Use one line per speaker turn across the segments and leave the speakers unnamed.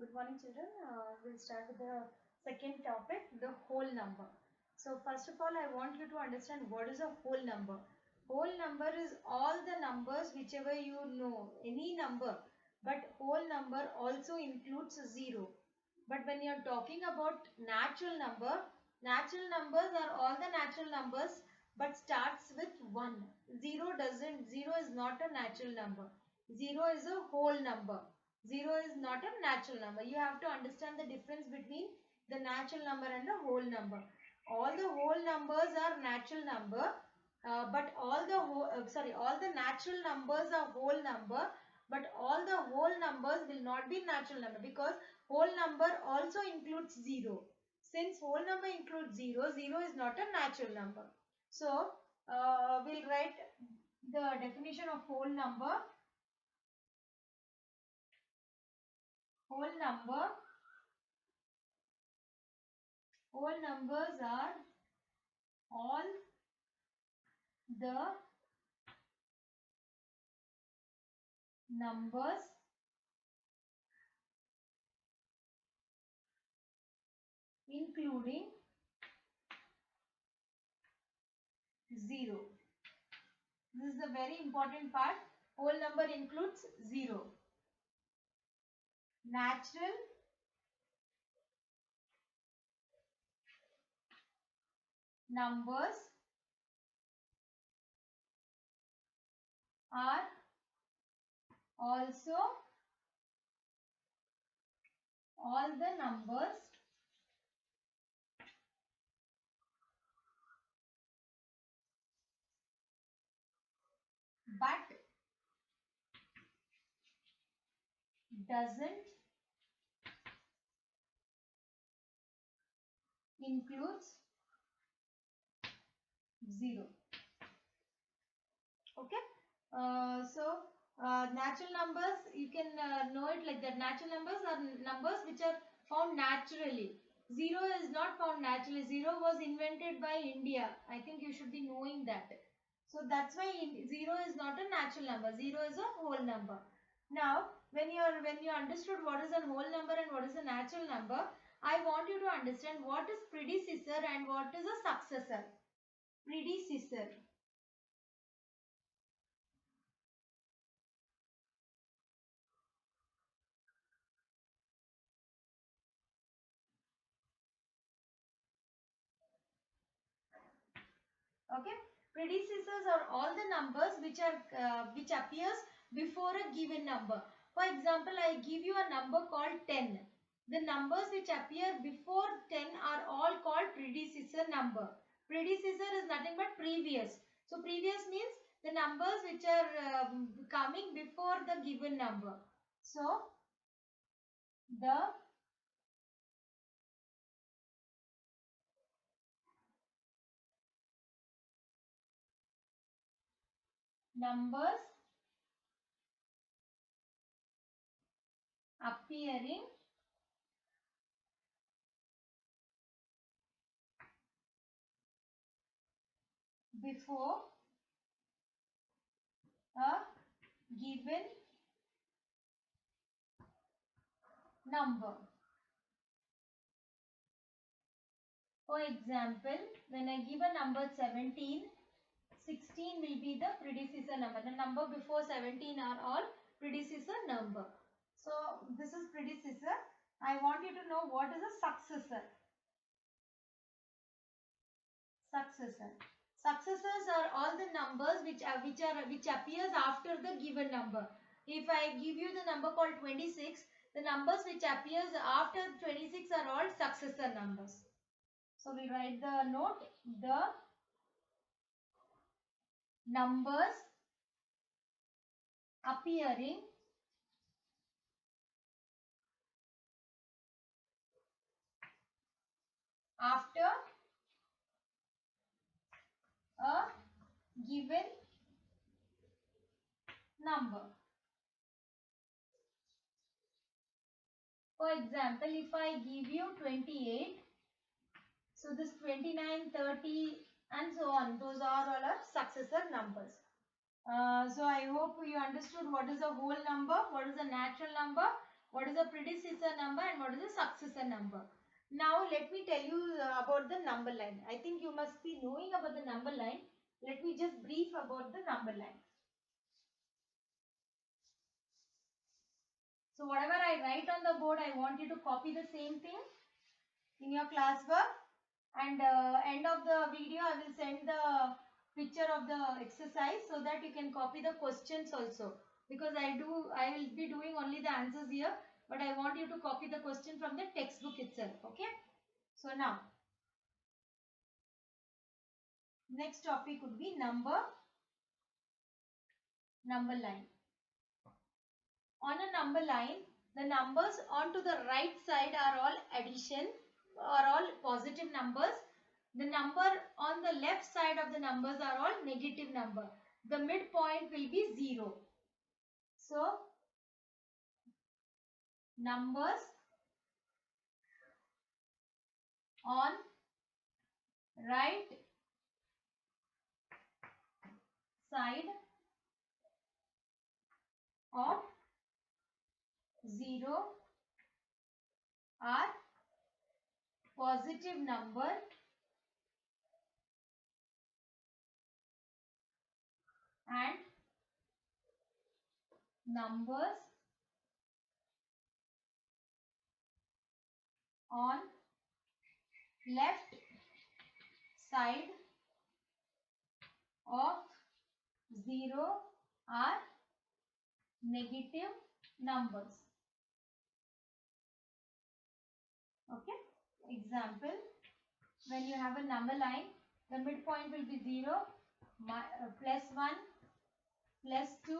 Good morning, children. We'll start with the second topic, the whole number. So first of all, I want you to understand what is a whole number. Whole number is all the numbers whichever you know, any number. But whole number also includes a zero. But when you're talking about natural numbers are all the natural numbers but starts with 1. Zero is not a natural number. Zero is a whole number. Zero is not a natural number. You have to understand the difference between the natural number and the whole number. All the whole numbers are natural number, but all the natural numbers are whole number, but all the whole numbers will not be natural number because whole number also includes zero. Since whole number includes zero, zero is not a natural number. So, we'll write the definition of whole number. Whole numbers are all the numbers including 0. This is the very important part. Whole number includes 0. Natural numbers are also all the numbers but doesn't includes 0. Okay. Natural numbers, you can know it like that. Natural numbers are numbers which are found naturally. 0 is not found naturally. 0 was invented by India. I think you should be knowing that. So that's why 0 is not a natural number. 0 is a whole number. Now, when you understood what is a whole number and what is a natural number, I want you to understand what is predecessor and what is a successor. Predecessor. Okay. Predecessors are all the numbers which appears before a given number. For example, I give you a number called 10. The numbers which appear before 10 are all called predecessor number. Predecessor is nothing but previous. So previous means the numbers which are coming before the given number. So the numbers appearing before a given number. For example, when I give a number 17, 16 will be the predecessor number. The number before 17 are all predecessor number. So this is predecessor. I want you to know what is a successor. Successor. Successors are all the numbers which appears after the given number. If I give you the number called 26, the numbers which appears after 26 are all successor numbers. So we write the note, the numbers appearing after a given number. For example, if I give you 28, so this 29, 30 and so on, those are all our successor numbers. So I hope you understood what is a whole number, what is a natural number what is the predecessor number and what is the successor number. Now let me tell you about the number line. I think you must be knowing about the number line. Let me just brief about the number line. So whatever I write on the board, I want you to copy the same thing in your classwork, and end of the video I will send the picture of the exercise so that you can copy the questions also, because I will be doing only the answers here, but I want you to copy the question from the textbook itself. Okay, so now next topic would be number line. On a number line, the numbers onto the right side are all addition, are all positive numbers. The number on the left side of the numbers are all negative number. The midpoint will be 0. So, numbers on right side of 0 are positive number and numbers on left side of 0 are negative numbers. Okay. Example, when you have a number line, the midpoint will be 0, plus 1, plus 2,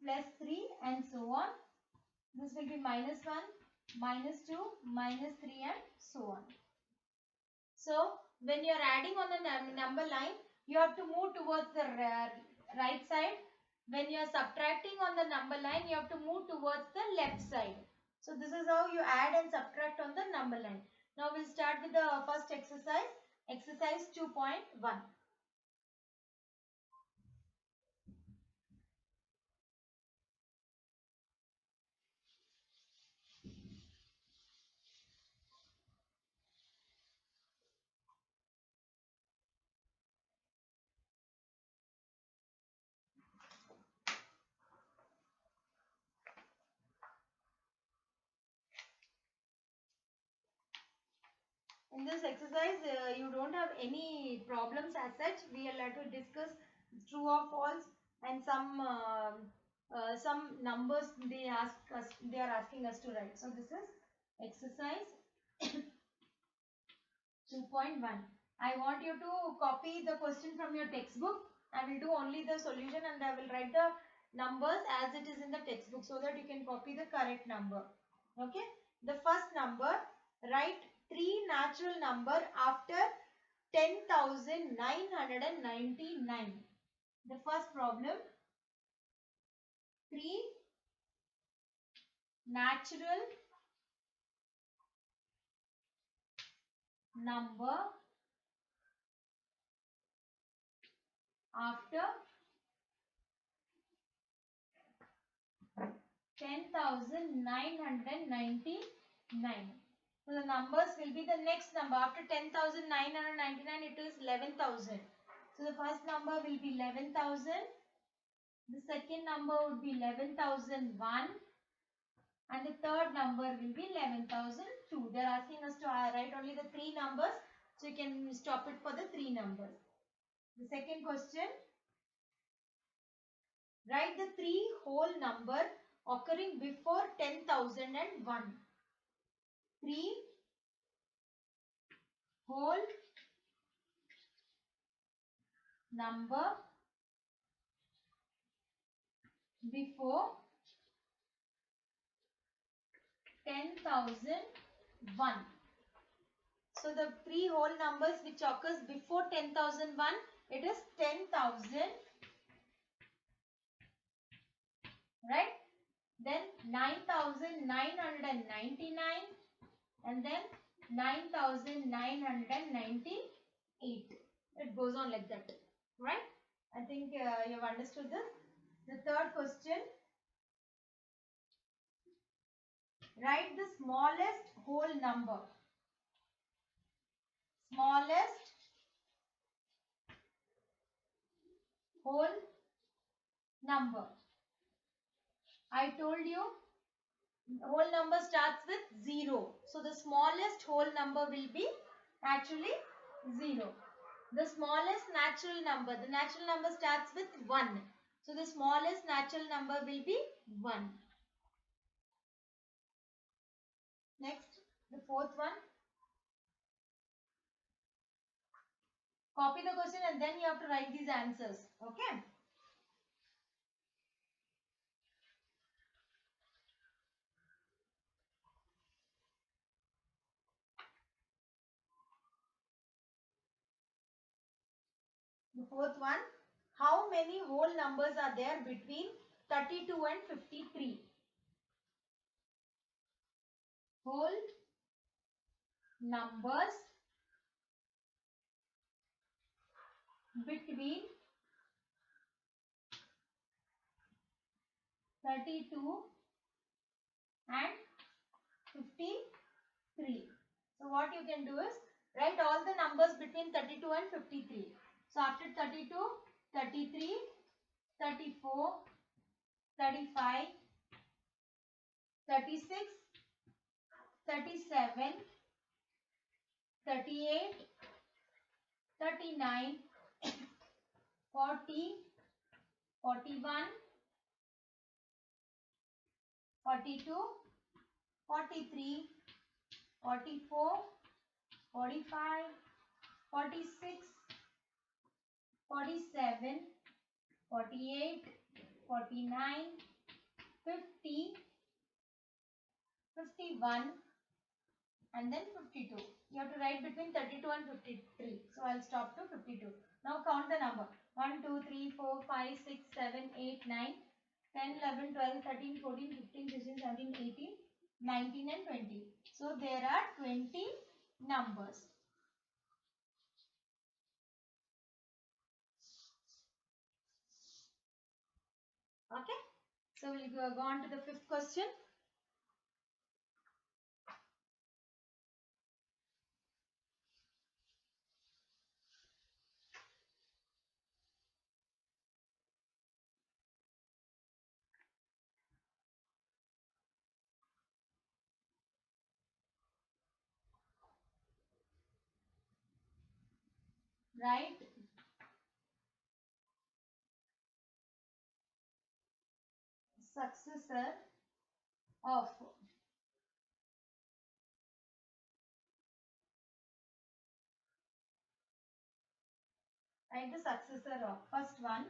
plus 3 and so on. This will be minus 1, minus 2, minus 3 and so on. So, when you are adding on the number line, you have to move towards the right side. When you are subtracting on the number line, you have to move towards the left side. So, this is how you add and subtract on the number line. Now, we'll start with the first exercise, exercise 2.1. In this exercise, you don't have any problems as such. We will have to discuss true or false and some numbers they are asking us to write. So this is exercise 2.1. I want you to copy the question from your textbook. I will do only the solution and I will write the numbers as it is in the textbook so that you can copy the correct number. Okay. The first number, write 3 natural number after 10,999. The first problem, 3 natural number after 10,999. So the numbers will be the next number. After 10,999, it is 11,000. So the first number will be 11,000. The second number would be 11,001. And the third number will be 11,002. They are asking us to write only the 3 numbers. So you can stop it for the 3 numbers. The second question. Write the 3 whole number occurring before 10,001. 3 whole number before 10,001. So the 3 whole numbers which occurs before 10,001, it is 10,000, right? Then 9,999 and then 9,998. It goes on like that, right? I think you have understood this. The third question. Write the smallest whole number. Smallest whole number. I told you whole number starts with 0. So the smallest whole number will be actually 0. The smallest natural number, the natural number starts with 1. So the smallest natural number will be 1. Next, the fourth one. Copy the question and then you have to write these answers. Okay. The fourth one. How many whole numbers are there between 32 and 53? Whole numbers between 32 and 53. So what you can do is write all the numbers between 32 and 53. So after 32, 33, 34, 35, 36, 37, 38, 39, 40, 41, 42, 43, 44, 45, 46, 47, 48, 49, 50, 51 and then 52. You have to write between 32 and 53. So I'll stop to 52. Now count the number. 1, 2, 3, 4, 5, 6, 7, 8, 9, 10, 11, 12, 13, 14, 15, 16, 17, 18, 19 and 20. So there are 20 numbers. Okay. So we'll go on to the fifth question. Write successor of. Write the successor of. First one.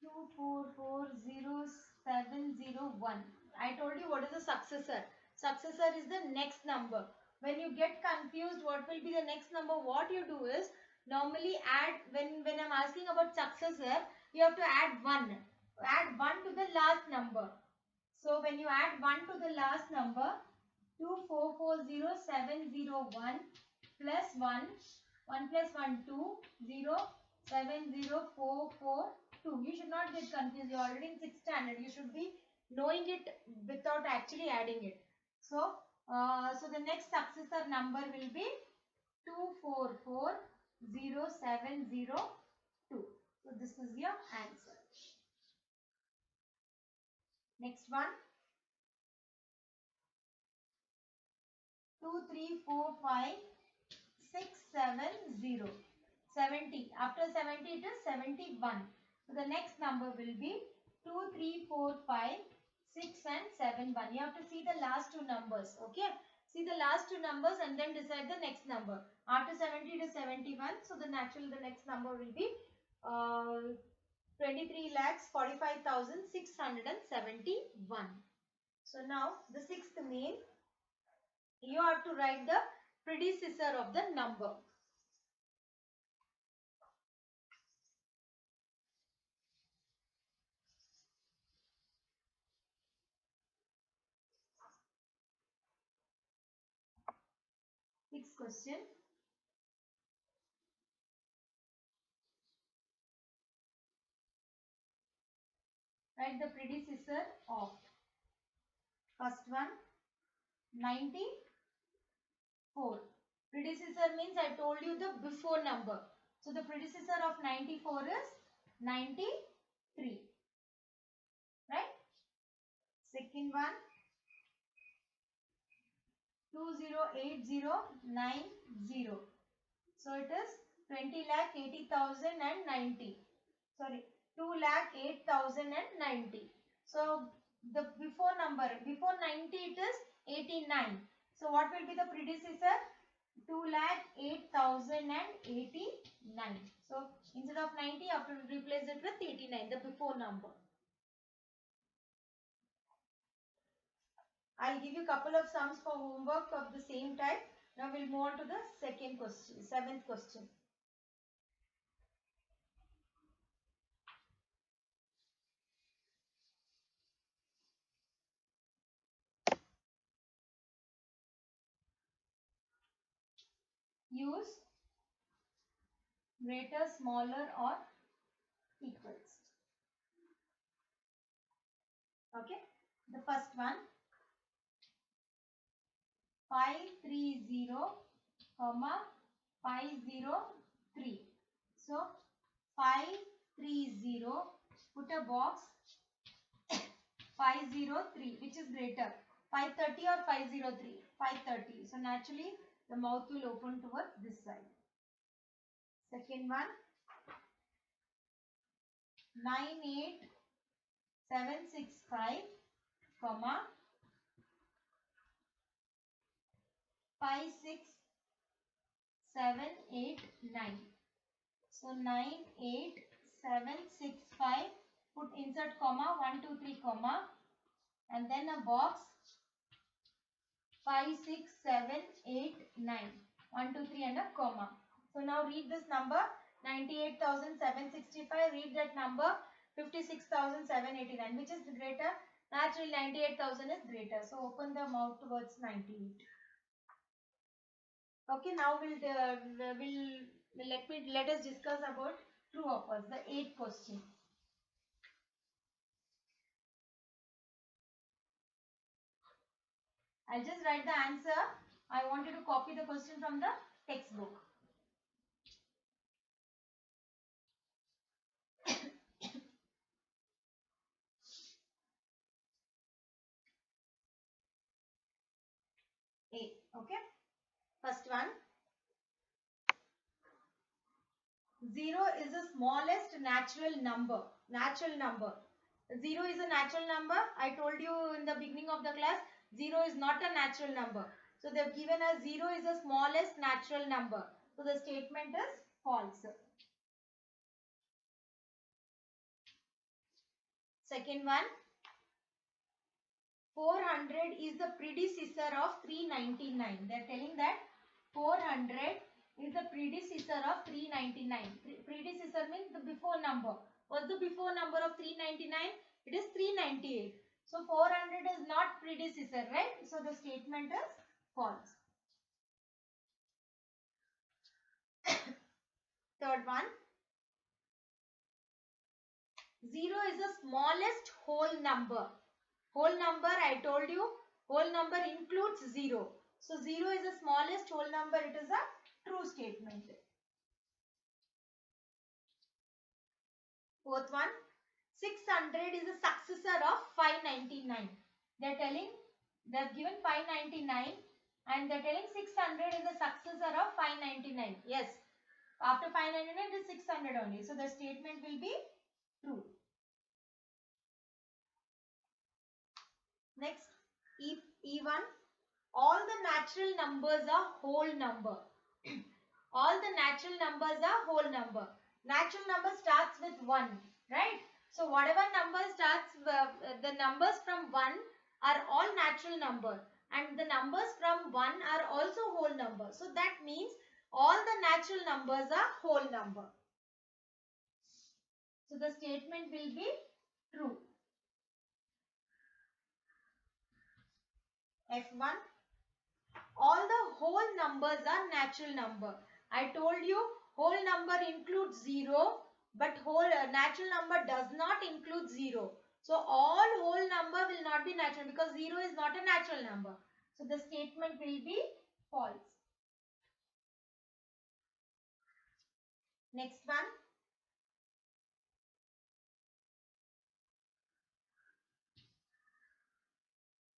244071. I told you what is the successor. Successor is the next number. When you get confused what will be the next number, what you do is normally add, when I'm asking about successor, you have to add 1. Add 1 to the last number. So when you add 1 to the last number, 244071 plus 1, 1 plus 1, 2, 0, 70442. You should not get confused. You are already in 6th standard. You should be knowing it without actually adding it. So, so the next successor number will be 244072. So this is your answer. Next one. 2, 3, 4, 5, 6, 7, 0. 70. After 70 it is 71. So the next number will be 2, 3, 4, 5, 6 and 7, 1. You have to see the last two numbers. Okay. See the last two numbers and then decide the next number. After 70 to 71. So the next number will be 23,45,671. So now the sixth mean, you have to write the predecessor of the number. Sixth question. Write the predecessor of. First one 94. Predecessor means I told you the before number. So the predecessor of 94 is 93. Right? Second one 208090. So it is 20,80,090. Sorry, 2,08,090. So the before number, before 90 it is 89. So what will be the predecessor? 2,08,089. So instead of 90, you have to replace it with 89, the before number. I'll give you a couple of sums for homework of the same type. Now we'll move on to the second question, seventh question. Use greater, smaller or equals. Okay. The first one 530, comma 503. So 530, put a box 503, which is greater, 530 or 503? 530. So naturally the mouth will open towards this side. Second one 98765, comma 56789. So 98765, put insert comma 123 comma and then a box 56789, 123 and a comma. So now read this number 98,765, read that number 56,789, which is greater? Naturally 98,000 is greater. So open the mouth towards 98. Okay, now let us discuss about true or false, the 8th question. I'll just write the answer. I want you to copy the question from the textbook. A. Okay. First one. 0 is the smallest natural number. Natural number. 0 is a natural number. I told you in the beginning of the class, 0 is not a natural number. So they have given us 0 is the smallest natural number. So the statement is false. Second one, 400 is the predecessor of 399. They are telling that 400 is the predecessor of 399. Predecessor means the before number. What's the before number of 399? It is 398. So 400 is not predecessor, right? So the statement is false. Third one. 0 is the smallest whole number. Whole number, I told you, whole number includes 0. So 0 is the smallest whole number. It is a true statement. Fourth one, 600 is a successor of 599. They are telling, they have given 599 and they are telling 600 is a successor of 599. Yes, after 599 it is 600 only. So the statement will be true. Next, E1. All the natural numbers are whole number. All the natural numbers are whole number. Natural number starts with 1, right? So whatever number starts, the numbers from 1 are all natural number and the numbers from 1 are also whole number. So that means all the natural numbers are whole number. So the statement will be true. F1. All the whole numbers are natural number. I told you whole number includes 0, but whole natural number does not include 0. So all whole number will not be natural because 0 is not a natural number. So the statement will be false. Next one.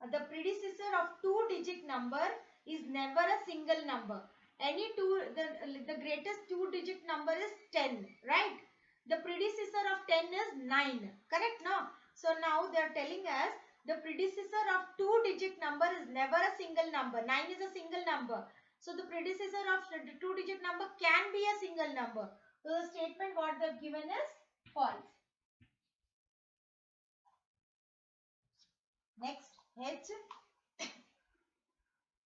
The predecessor of two-digit number is never a single number. Any the greatest two-digit number is 10, right? The predecessor of 10 is 9, correct? No. So now they are telling us the predecessor of two-digit number is never a single number. 9 is a single number. So the predecessor of the two-digit number can be a single number. So the statement what they have given is false. Next, H.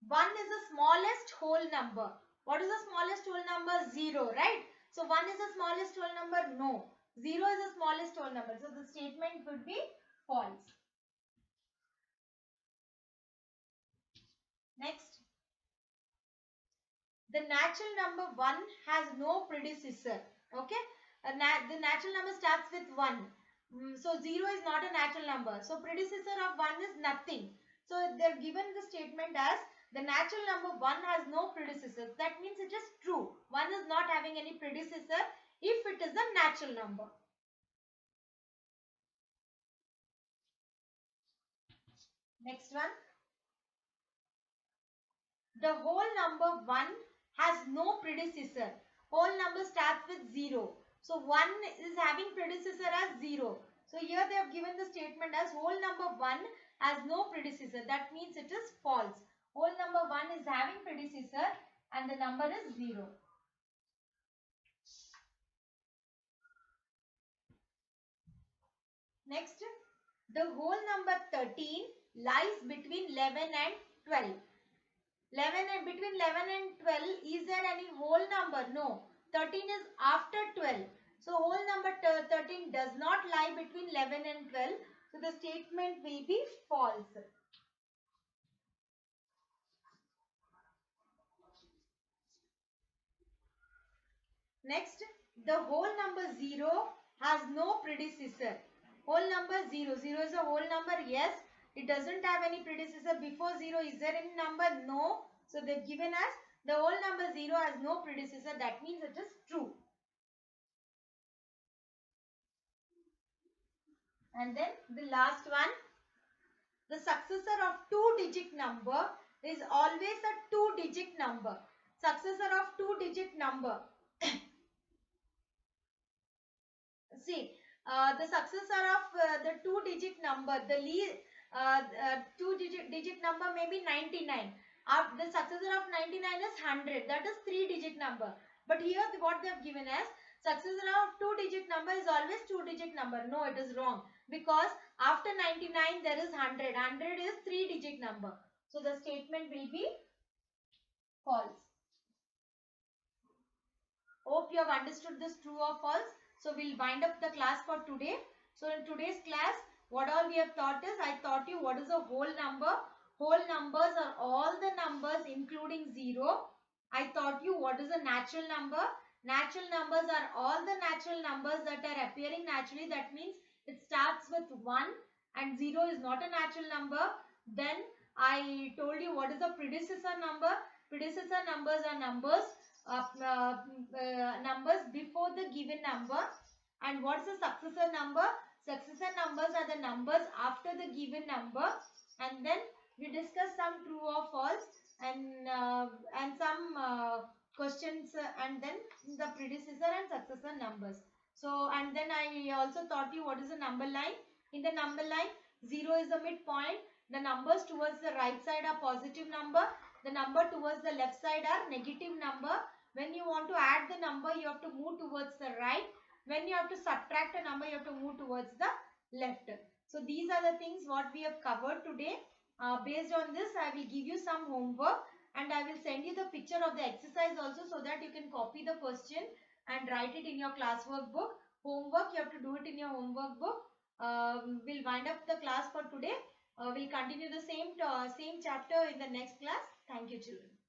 1 is the smallest whole number. What is the smallest whole number? 0, right? So 1 is the smallest whole number? No. 0 is the smallest whole number. So the statement would be false. Next. The natural number 1 has no predecessor. Okay? The natural number starts with 1. So 0 is not a natural number. So predecessor of 1 is nothing. So they're given the statement as the natural number 1 has no predecessor. That means it is true. 1 is not having any predecessor if it is a natural number. Next one. The whole number 1 has no predecessor. Whole number starts with 0. So 1 is having predecessor as 0. So here they have given the statement as whole number 1 has no predecessor. That means it is false. Whole number 1 is having predecessor and the number is 0. Next, the whole number 13 lies between 11 and 12. 11 and between 11 and 12, is there any whole number? No. 13 is after 12. So whole number 13 does not lie between 11 and 12. So the statement will be false. Next, the whole number 0 has no predecessor. Whole number 0. 0 is a whole number. Yes. It doesn't have any predecessor before 0. Is there any number? No. So they've given us the whole number 0 has no predecessor. That means it is true. And then the last one. The successor of two-digit number is always a two-digit number. Successor of two-digit number. See, the successor of the two-digit number, the two-digit number may be 99. The successor of 99 is 100. That is three-digit number. But here what they have given as successor of two-digit number is always two-digit number. No, it is wrong. Because after 99 there is 100. 100 is three-digit number. So the statement will be false. Hope you have understood this true or false. So we'll wind up the class for today. So in today's class, what all we have taught is, I taught you what is a whole number. Whole numbers are all the numbers including 0. I taught you what is a natural number. Natural numbers are all the natural numbers that are appearing naturally. That means it starts with 1 and 0 is not a natural number. Then I told you what is the predecessor number. Predecessor numbers are numbers numbers before the given number. And what's the successor number? Successor numbers are the numbers after the given number. And then we discuss some true or false and some questions and then the predecessor and successor numbers. So and then I also taught you what is a number line. In the number line, 0 is the midpoint. The numbers towards the right side are positive number. The number towards the left side are negative number. When you want to add the number, you have to move towards the right. When you have to subtract a number, you have to move towards the left. So these are the things what we have covered today. Based on this, I will give you some homework and I will send you the picture of the exercise also so that you can copy the question and write it in your classwork book. Homework, you have to do it in your homework book. We'll wind up the class for today. We'll continue the same chapter in the next class. Thank you, children.